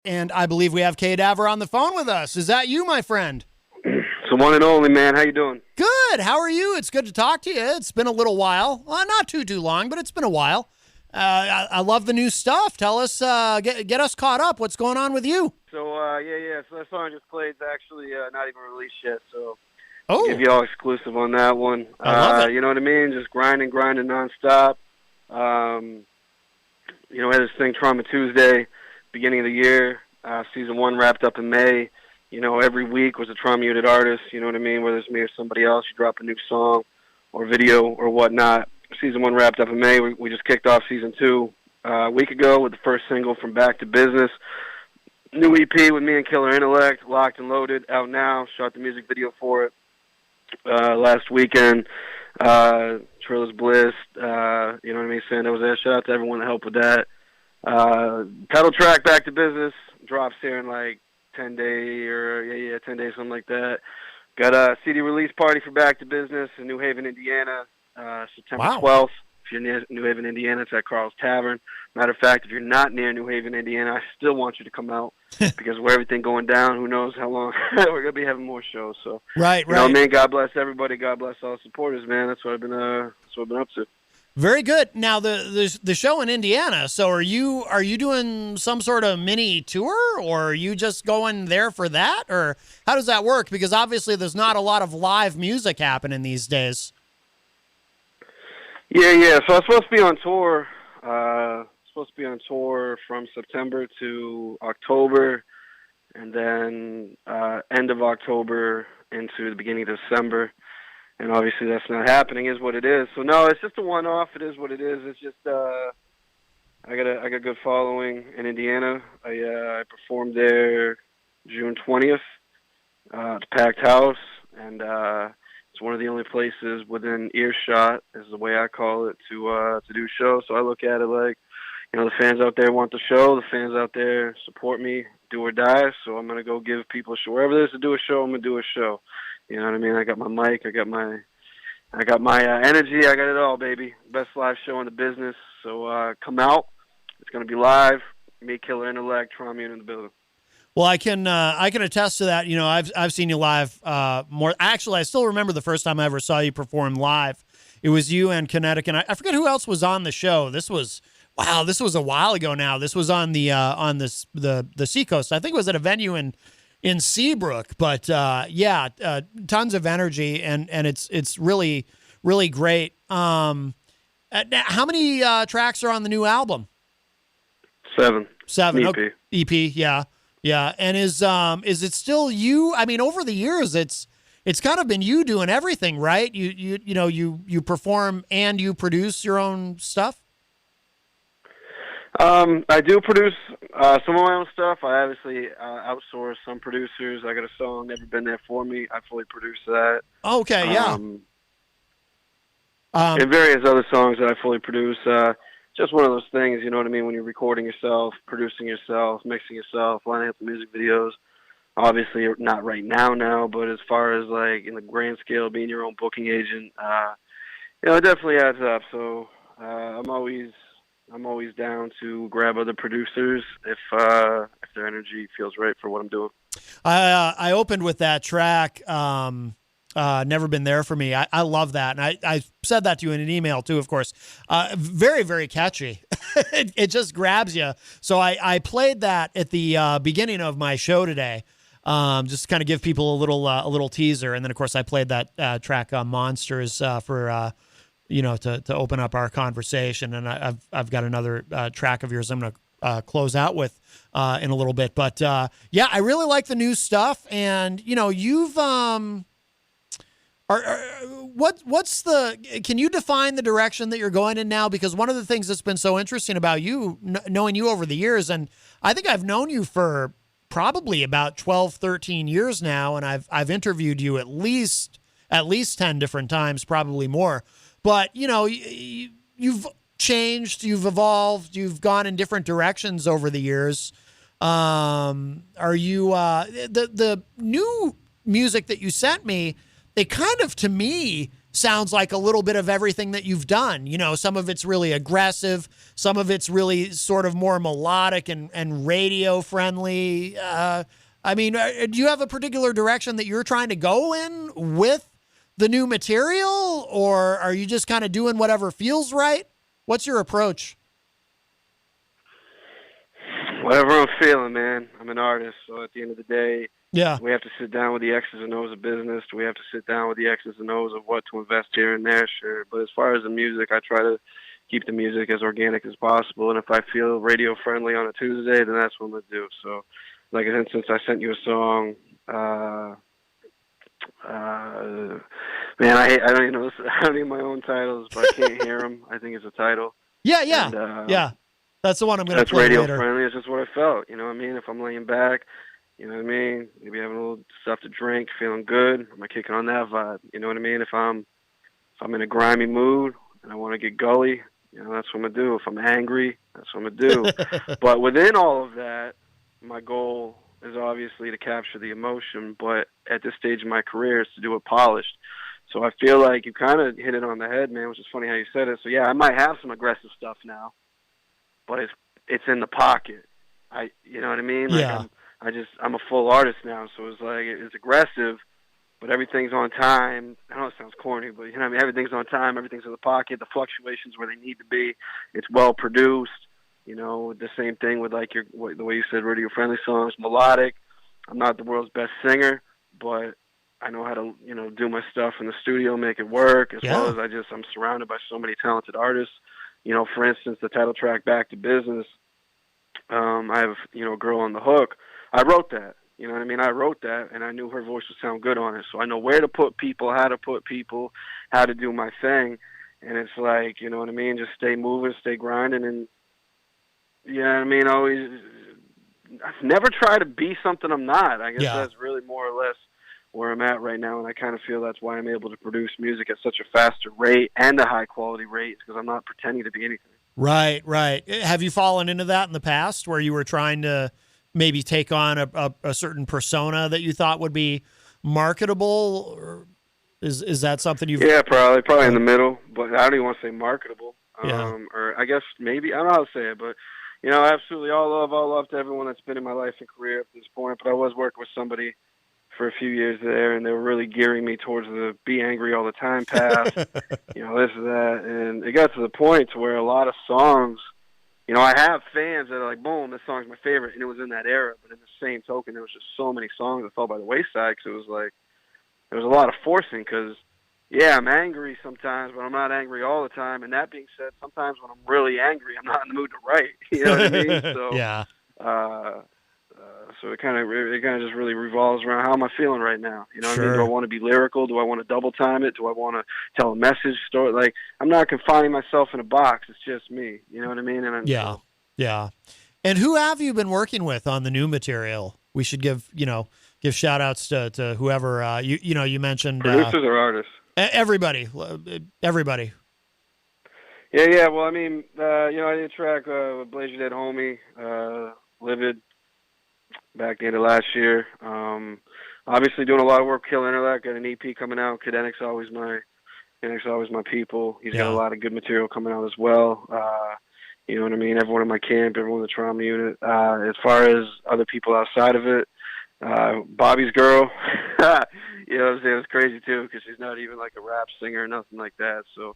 And I believe we have Cadaver on the phone with us. Is that you, my friend? It's the one and only, man. How you doing? Good. How are you? It's good to talk to you. It's been a little while. Not too long, but it's been a while. I love the new stuff. Tell us, get us caught up. What's going on with you? So, yeah. So that song I just played is actually not even released yet. So Oh, I'll give you all exclusive on that one. I love it. You know what I mean? Just grinding nonstop. We had this thing, Trauma Tuesday, beginning of the year. Season 1 wrapped up in May. Every week was a Trauma Unit artist. You know what I mean? Whether it's me or somebody else, you drop a new song or video or whatnot. Season 1 wrapped up in May. We just kicked off Season 2 a week ago with the first single from Back to Business. New EP with me and Killer Intellect, Locked and Loaded, out now. Shot the music video for it last weekend. Trilla's Bliss, you know what I mean? Sando was there. Shout out to everyone that helped with that. Title track, Back to Business, drops here in like 10 days, 10 days, something like that. Got a CD release party for Back to Business in New Haven, Indiana, September 12th. If you're near New Haven, Indiana, it's at Carl's Tavern. Matter of fact, if you're not near New Haven, Indiana, I still want you to come out because with everything going down, who knows how long we're going to be having more shows. So, right. You know what I mean? God bless everybody. God bless all the supporters, man. That's what I've been up to. Very good. Now the show in Indiana. So are you doing some sort of mini tour, or are you just going there for that, or how does that work? Because obviously there's not a lot of live music happening these days. Yeah. So I was supposed to be on tour. From September to October, and then end of October into the beginning of December. And obviously that's not happening, is what it is. So no, it's just a one-off. It is what it is. It's just I got a good following in Indiana. I performed there June 20th. It's a packed house, and it's one of the only places within earshot, is the way I call it, to do shows. So I look at it like, the fans out there want the show. The fans out there support me, do or die. So I'm gonna go give people a show. Wherever there's to do a show, I'm gonna do a show. You know what I mean? I got my mic, I got my energy, I got it all, baby. Best live show in the business. So come out. It's gonna be live. Me, Killer Intellect, Trauma Unit in the building. Well, I can attest to that. I've seen you live more. Actually, I still remember the first time I ever saw you perform live. It was you and Connarton. I forget who else was on the show. This was a while ago now. This was on the Seacoast. I think it was at a venue in Seabrook. But tons of energy, and it's really, really great. How many tracks are on the new album? 7. EP. Okay. EP, yeah. Yeah, and is it still you? I mean, over the years, it's kind of been you doing everything, right? You perform and you produce your own stuff. I do produce some of my own stuff. I obviously outsource some producers. I got a song, Never Been There For Me. I fully produce that. Okay, yeah. And various other songs that I fully produce. Just one of those things, you know what I mean, when you're recording yourself, producing yourself, mixing yourself, lining up the music videos. Obviously, not right now, but as far as like in the grand scale, being your own booking agent, it definitely adds up. So I'm always down to grab other producers if their energy feels right for what I'm doing. I opened with that track. Never Been There For Me. I love that. And I said that to you in an email too, of course. Very, very catchy. it just grabs you. So I played that at the beginning of my show today, just to kind of give people a little teaser. And then of course I played that track Monsters for to open up our conversation. And I've got another track of yours I'm going to close out with in a little bit. But I really like the new stuff. And you've can you define the direction that you're going in now? Because one of the things that's been so interesting about you, knowing you over the years, and I think I've known you for probably about 12, 13 years now, and I've interviewed you at least 10 different times, probably more. But, you've changed, you've evolved, you've gone in different directions over the years. Are you, the new music that you sent me, it kind of, to me, sounds like a little bit of everything that you've done. You know, some of it's really aggressive, some of it's really sort of more melodic and radio friendly. I mean, do you have a particular direction that you're trying to go in with the new material, or are you just kind of doing whatever feels right? What's your approach? Whatever I'm feeling, man. I'm an artist, so at the end of the day, Yeah. we have to sit down with the X's and O's of business. Do we have to sit down with the X's and O's of what to invest here and there? Sure. But as far as the music, I try to keep the music as organic as possible. And if I feel radio friendly on a Tuesday, then that's what I'm going to do. So, like, for instance, I sent you a song. Man, I don't even know. I don't even my own titles, but I can't hear them. I think it's a title. Yeah. And, yeah. That's the one I'm going to That's play radio later. friendly. It's just what I felt. You know what I mean? If I'm laying back, you know what I mean? Maybe having a little stuff to drink, feeling good. I'm kicking on that vibe. You know what I mean? If I'm in a grimy mood and I want to get gully, you know, that's what I'm gonna do. If I'm angry, that's what I'm gonna do. But within all of that, my goal is obviously to capture the emotion. But at this stage of my career, is to do it polished. So I feel like you kind of hit it on the head, man. Which is funny how you said it. So yeah, I might have some aggressive stuff now, but it's in the pocket. You know what I mean? Like Yeah. I'm a full artist now, so it's like it's aggressive, but everything's on time. I know it sounds corny, but you know what I mean? Everything's on time, everything's in the pocket, the fluctuations where they need to be. It's well produced. You know, the same thing with like the way you said radio friendly songs, melodic. I'm not the world's best singer, but I know how to, you know, do my stuff in the studio, make it work, as well as I'm surrounded by so many talented artists. You know, for instance, the title track Back to Business, I have, you know, a girl on the hook. I wrote that. You know what I mean? I wrote that, and I knew her voice would sound good on it. So I know where to put people, how to do my thing. And it's like, you know what I mean? Just stay moving, stay grinding, and, you know what I mean? I've never tried to be something I'm not. I guess that's really more or less where I'm at right now, and I kind of feel that's why I'm able to produce music at such a faster rate and a high-quality rate, because I'm not pretending to be anything. Right. Have you fallen into that in the past where you were trying to maybe take on a certain persona that you thought would be marketable? Or is that something you've... Yeah, probably in the middle, but I don't even want to say marketable. Yeah. Or I guess maybe, I don't know how to say it, but, you know, absolutely all love to everyone that's been in my life and career up to this point, but I was working with somebody for a few years there, and they were really gearing me towards the be angry all the time path, you know, this and that, and it got to the point to where a lot of songs, you know, I have fans that are like, boom, this song's my favorite, and it was in that era, but in the same token, there was just so many songs that fell by the wayside, because it was like, there was a lot of forcing, because, yeah, I'm angry sometimes, but I'm not angry all the time, and that being said, sometimes when I'm really angry, I'm not in the mood to write, you know what I mean? So, yeah. So it kind of just really revolves around how am I feeling right now? You know what I mean? Sure. Do I want to be lyrical? Do I want to double time it? Do I want to tell a message story? Like, I'm not confining myself in a box. It's just me. You know what I mean? And Yeah. And who have you been working with on the new material? We should give shout outs to whoever, you mentioned. Producers or artists? Everybody. Yeah. Well, I mean, I did a track with Blaze Your Dead Homie, Livid, back the end of last year. Obviously doing a lot of work with Kill Intellect. Got an EP coming out. Kinetic's always my people. He's got a lot of good material coming out as well. You know what I mean? Everyone in my camp, everyone in the trauma unit. As far as other people outside of it, Bobby's girl, you know what I'm saying? It was crazy too, because she's not even like a rap singer or nothing like that. So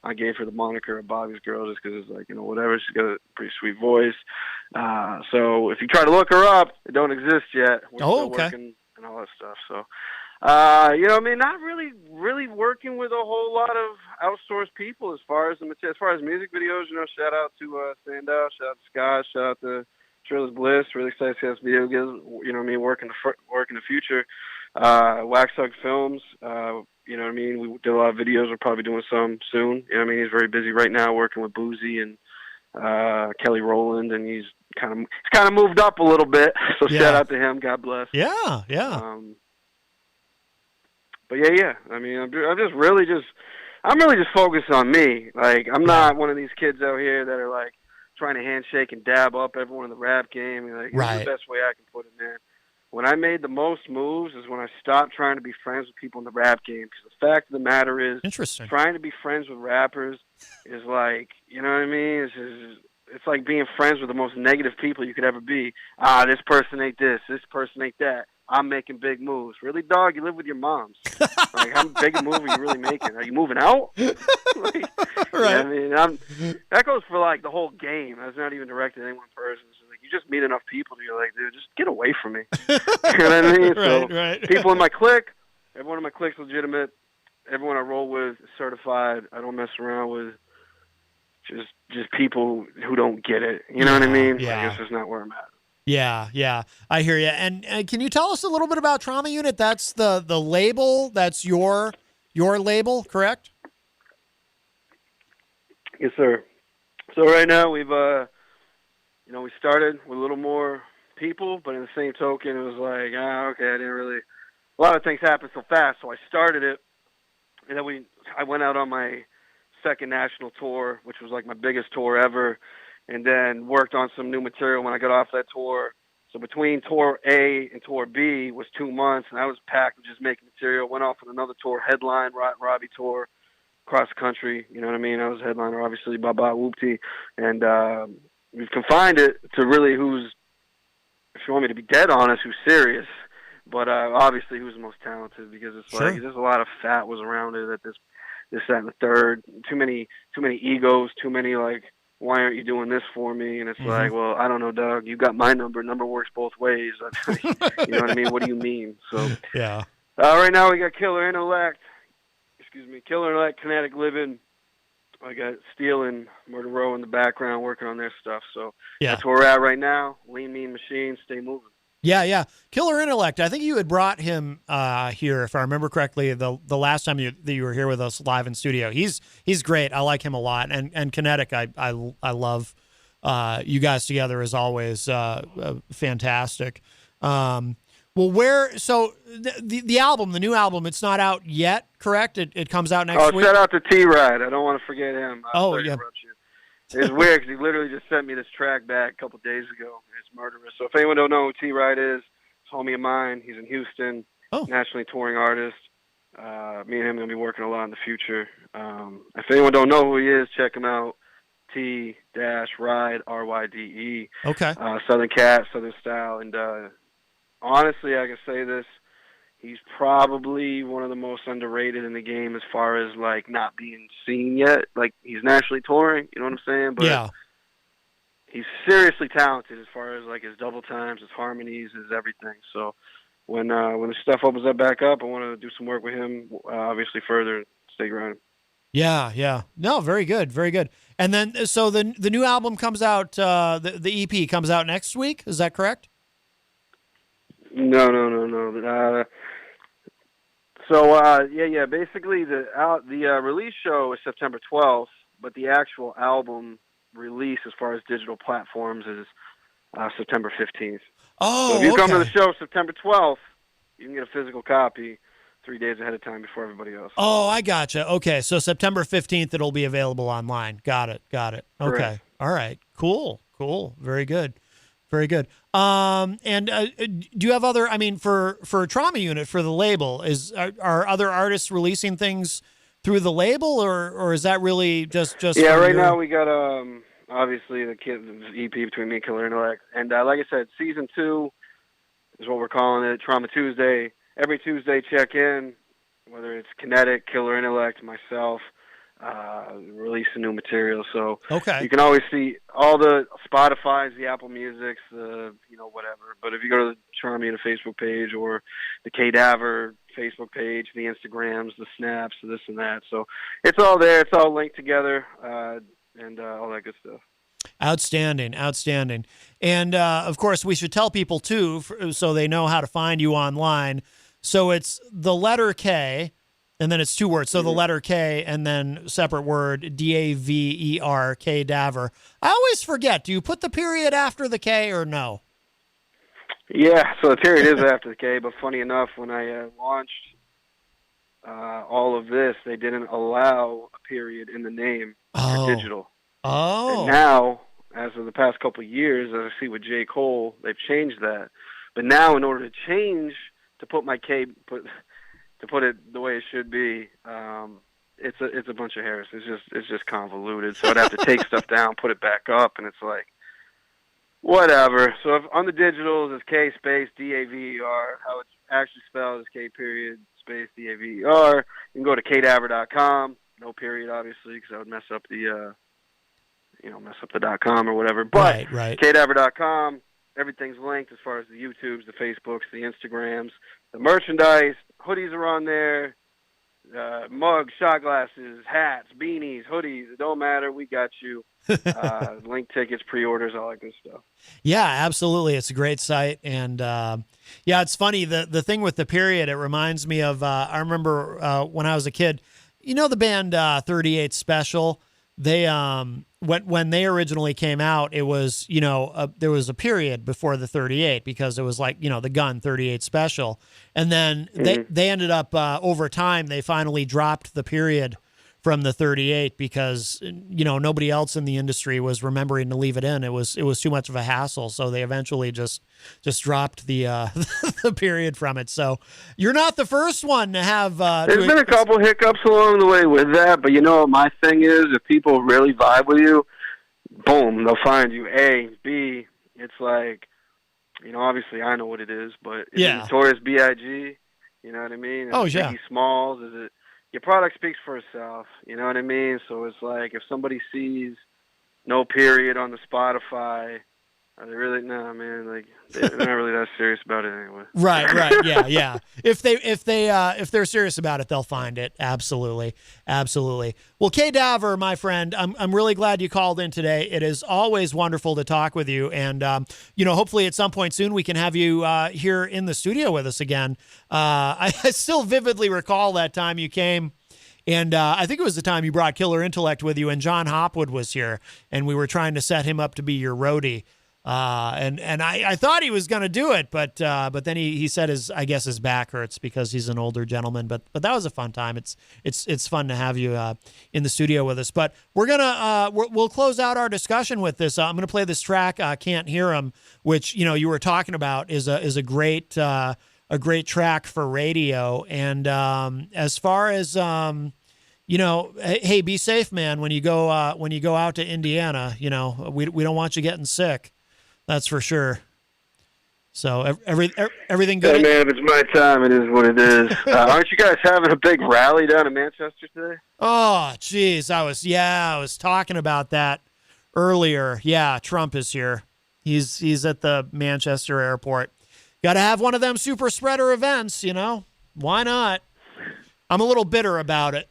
I gave her the moniker of Bobby's girl just because it's like, you know, whatever. She's got a pretty sweet voice. So if you try to look her up, it don't exist yet. We're still working and all that stuff. So, you know what I mean? Not really working with a whole lot of outsourced people as far as music videos. You know, shout out to Sandow, shout out to Scott, shout out to Trilla's Bliss. Really excited to see us video games. You know what I mean? Work in the future. Waxhug Films. You know what I mean? We did a lot of videos. We're probably doing some soon. You know what I mean? He's very busy right now working with Boozy and Kelly Rowland, and he's kind of moved up a little bit. So shout out to him. God bless. Yeah. But yeah. I mean, I'm really just focused on me. Like, I'm not one of these kids out here that are like trying to handshake and dab up everyone in the rap game. Like, here's the best way I can put it, man. when I made the most moves is when I stopped trying to be friends with people in the rap game. Because the fact of the matter is, Interesting. trying to be friends with rappers is like, you know what I mean? It's like being friends with the most negative people you could ever be. This person ain't this person ain't that. I'm making big moves. Really, dog? You live with your moms. Like, how big a move are you really making? Are you moving out? Like, Right. I mean, that goes for like the whole game. That's not even directed at any one person. So, like, you just meet enough people, and you're like, dude, just get away from me. You know what I mean? Right, So, right. people in my clique, everyone in my clique's legitimate. Everyone I roll with is certified. I don't mess around with just people who don't get it. You know what I mean? Yeah. Like, it's just not where I'm at. Yeah, I hear you. And can you tell us a little bit about Trauma Unit? That's the label. That's your label, correct? Yes, sir. So right now we started with a little more people, but in the same token, it was like, okay, I didn't really. A lot of things happened so fast, so I started it, and then I went out on my second national tour, which was like my biggest tour ever, and then worked on some new material when I got off that tour. So between tour A and tour B was 2 months, and I was packed with just making material. Went off on another tour, headline Robbie tour, across the country. You know what I mean? I was a headliner, obviously, Baba Whoopty, and we've confined it to really who's, if you want me to be dead honest, who's serious. But obviously, who's the most talented? Because it's Sure. like there's a lot of fat was around it at this, that, and the third. Too many egos. Too many like, why aren't you doing this for me? And it's like, well, I don't know, Doug. You got my number. Number works both ways. You know what I mean? What do you mean? So Yeah. right now we got Killer Intellect. Killer Intellect, Kinetic Living. I got Steel and Murder Row in the background working on their stuff. So that's where we're at right now. Lean, mean machine. Stay moving. Yeah. Killer Intellect. I think you had brought him here, if I remember correctly, the last time that you were here with us live in studio. He's great. I like him a lot. And Kinetic, I love. You guys together is always fantastic. So the album, the new album, it's not out yet, correct? It comes out next week. Shout out to T-Ride. I don't want to forget him. Oh, yeah. It's weird because he literally just sent me this track back a couple days ago. It's murderous. So if anyone don't know who T-Ride is, it's a homie of mine. He's in Houston, nationally touring artist. Me and him are going to be working a lot in the future. If anyone don't know who he is, check him out. T-Ride, R-Y-D-E. Okay. Southern Cat, Southern Style. And honestly, I can say this. He's probably one of the most underrated in the game as far as, like, not being seen yet. Like, he's nationally touring, you know what I'm saying? But yeah. He's seriously talented as far as, like, his double times, his harmonies, his everything. So when the stuff opens up back up, I want to do some work with him, obviously further, stay grinding. Yeah. No, very good. And then, so the new album comes out, the EP comes out next week. Is that correct? No. Basically, the release show is September 12th, but the actual album release, as far as digital platforms, is September 15th. Oh, so if you come to the show September 12th, you can get a physical copy 3 days ahead of time before everybody else. Oh, I gotcha. Okay, so September 15th, it'll be available online. Got it. Okay. Correct. All right. Cool. Very good. And do you have other? I mean, for Trauma Unit, for the label, are other artists releasing things through the label, or is that really just? Yeah, right now we got obviously the EP between me and Killer Intellect, and like I said, season 2 is what we're calling it. Trauma Tuesday. Every Tuesday, check in, whether it's Kinetic, Killer Intellect, myself. Releasing new material, so you can always see all the Spotify's, the Apple Music's, whatever. But if you go to the Trauma Unit Facebook page or the Cadaver Facebook page, the Instagrams, the Snaps, this and that, so it's all there. It's all linked together, and all that good stuff. Outstanding. And of course, we should tell people too, so they know how to find you online. So it's the letter K. And then it's 2 words. So the letter K and then separate word, D-A-V-E-R, Cadaver. I always forget. Do you put the period after the K or no? Yeah, so the period is after the K, but funny enough, when I launched all of this, they didn't allow a period in the name for digital. Oh. And now, as of the past couple of years, as I see with J. Cole, they've changed that. But now, in order to change to put my K to put it the way it should be, it's a bunch of hairs. It's just convoluted. So I'd have to take stuff down, put it back up, and it's like whatever. So if on the digitals it's K space DAVER, how it's actually spelled is K period space DAVER. You can go to kdaver.com, no period obviously, because that would mess up the mess up the .com or whatever. But right. kdaver.com, everything's linked as far as the YouTubes, the Facebooks, the Instagrams, the merchandise. Hoodies are on there. Mugs, shot glasses, hats, beanies, hoodies. It don't matter. We got you. Link tickets, pre-orders, all that good stuff. Yeah, absolutely. It's a great site. And yeah, it's funny. The thing with the period, it reminds me of, I remember when I was a kid, you know, the band 38 Special, they, when they originally came out, it was, you know, there was a period before the 38 because it was like, you know, the gun 38 Special. And then they ended up, over time, they finally dropped the period from the 38 because, you know, nobody else in the industry was remembering to leave it in. It was too much of a hassle. So they eventually just dropped the the period from it. So you're not the first one to have. There's been a couple hiccups along the way with that, but you know, my thing is if people really vibe with you, boom, they'll find you. A, B, it's like, you know, obviously I know what it is, but is it Notorious B.I.G.? You know what I mean? Is it Biggie Smalls? Is it? Your product speaks for itself, you know what I mean? So it's like if somebody sees no period on the Spotify, are they really? No, man, like they're not really that serious about it anyway. Right, yeah. If they're serious about it, they'll find it. Absolutely. Well, Kdaver, my friend, I'm really glad you called in today. It is always wonderful to talk with you, and you know, hopefully at some point soon we can have you here in the studio with us again. I still vividly recall that time you came. And I think it was the time you brought Killer Intellect with you, and John Hopwood was here, and we were trying to set him up to be your roadie. And I thought he was going to do it, but then he said I guess his back hurts because he's an older gentleman, but that was a fun time. It's fun to have you, in the studio with us, but we'll close out our discussion with this. I'm going to play this track, Can't Hear 'Em, which, you know, you were talking about is a great track for radio. And, as far as, you know, hey, be safe, man, when you go out to Indiana. You know, we don't want you getting sick. That's for sure. So everything good? Hey, man, if it's my time, it is what it is. Aren't you guys having a big rally down in Manchester today? Oh, geez. I was talking about that earlier. Yeah, Trump is here. He's at the Manchester airport. Got to have one of them super spreader events, you know? Why not? I'm a little bitter about it.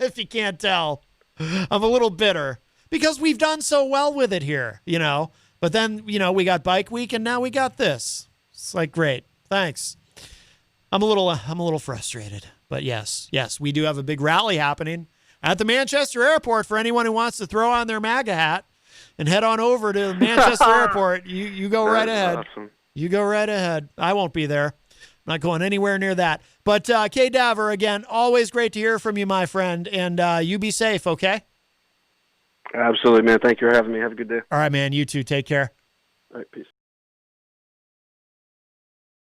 If you can't tell. I'm a little bitter because we've done so well with it here, you know? But then, you know, we got Bike Week and now we got this. It's like, great. Thanks. I'm a little frustrated, but yes, we do have a big rally happening at the Manchester airport for anyone who wants to throw on their MAGA hat and head on over to Manchester airport. You go right ahead. Awesome. You go right ahead. I won't be there. I'm not going anywhere near that. But Kdaver, again, always great to hear from you, my friend, and you be safe, okay? Absolutely, man. Thank you for having me. Have a good day. All right, man. You too. Take care. All right, peace.